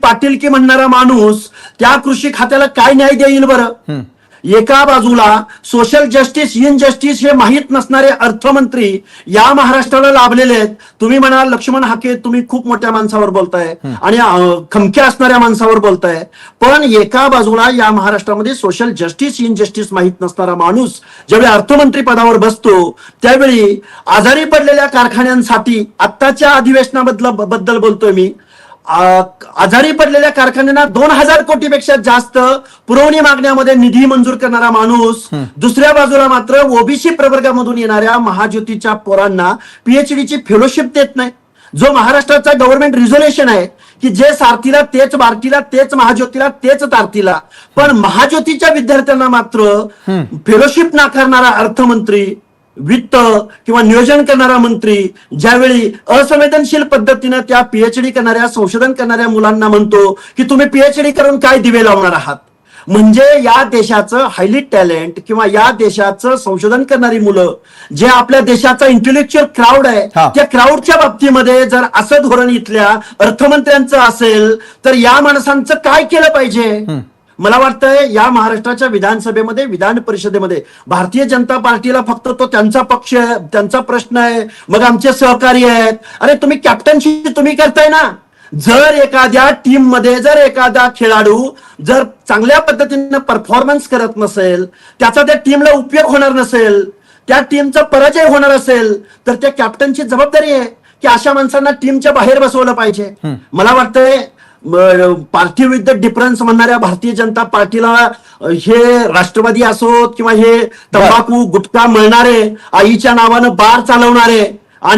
पाटीलकी म्हणणारा माणूस त्या कृषी खात्याला काय न्याय देईल बरं? एका बाजूला सोशल जस्टिस इनजस्टिस हे माहीत नसणारे अर्थमंत्री या महाराष्ट्राला लाभलेले आहेत. तुम्ही म्हणाल लक्ष्मण हाके तुम्ही खूप मोठ्या माणसावर बोलताय आणि खमक्या असणाऱ्या माणसावर बोलताय, पण एका बाजूला या महाराष्ट्रामध्ये सोशल जस्टिस इनजस्टिस माहीत नसणारा माणूस ज्यावेळी अर्थमंत्री पदावर बसतो त्यावेळी आजारी पडलेल्या कारखान्यांसाठी आत्ताच्या अधिवेशनाबद्दल बोलतोय मी, आजारी पडलेल्या कारखान्यांना 2000 कोटीपेक्षा जास्त पुरवणी मागण्यामध्ये निधी मंजूर करणारा माणूस, दुसऱ्या बाजूला मात्र ओबीसी प्रवर्गामधून येणाऱ्या महाज्योतीच्या पोरांना पीएचडीची फेलोशिप देत नाही. जो महाराष्ट्राचा गव्हर्नमेंट रिझोल्युशन आहे की जे सारथीला तेच बारतीला तेच महाज्योतीला तेच तारतीला, पण महाज्योतीच्या विद्यार्थ्यांना मात्र फेलोशिप नाकारणारा अर्थमंत्री, वित्त किंवा नियोजन करणारा मंत्री ज्यावेळी असंवेदनशील पद्धतीने त्या पीएचडी करणाऱ्या संशोधन करणाऱ्या मुलांना म्हणतो की तुम्ही पीएचडी करून काय दिवे लावणार आहात, म्हणजे या देशाचं हायली टॅलेंट किंवा या देशाचं संशोधन करणारी मुलं जे आपल्या देशाचा इंटेलेक्च्युअल क्राऊड आहे त्या क्राऊडच्या बाबतीमध्ये जर असं धोरण इथल्या अर्थमंत्र्यांचं असेल तर या माणसांचं काय केलं पाहिजे? मला वाटतंय या महाराष्ट्राच्या विधानसभेमध्ये विधान परिषदेमध्ये भारतीय जनता पार्टीला फक्त तो त्यांचा पक्ष त्यांचा प्रश्न आहे, मग आमचे सहकारी आहेत. अरे तुम्ही कॅप्टनशिप तुम्ही करताय ना. जर एखाद्या टीम मध्ये जर एखादा खेळाडू जर चांगल्या पद्धतीने परफॉर्मन्स करत नसेल, त्याचा त्या टीमला उपयोग होणार नसेल, त्या टीमचा पराजय होणार असेल तर त्या कॅप्टनची जबाबदारी आहे की अशा माणसांना टीमच्या बाहेर बसवलं पाहिजे. मला वाटतंय पार्टी विथ द डिफरन्स म्हणणाऱ्या भारतीय जनता पार्टीला हे राष्ट्रवादी असोत किंवा हे तंबाखू गुटखा मळणारे, आईच्या नावानं बार चालवणारे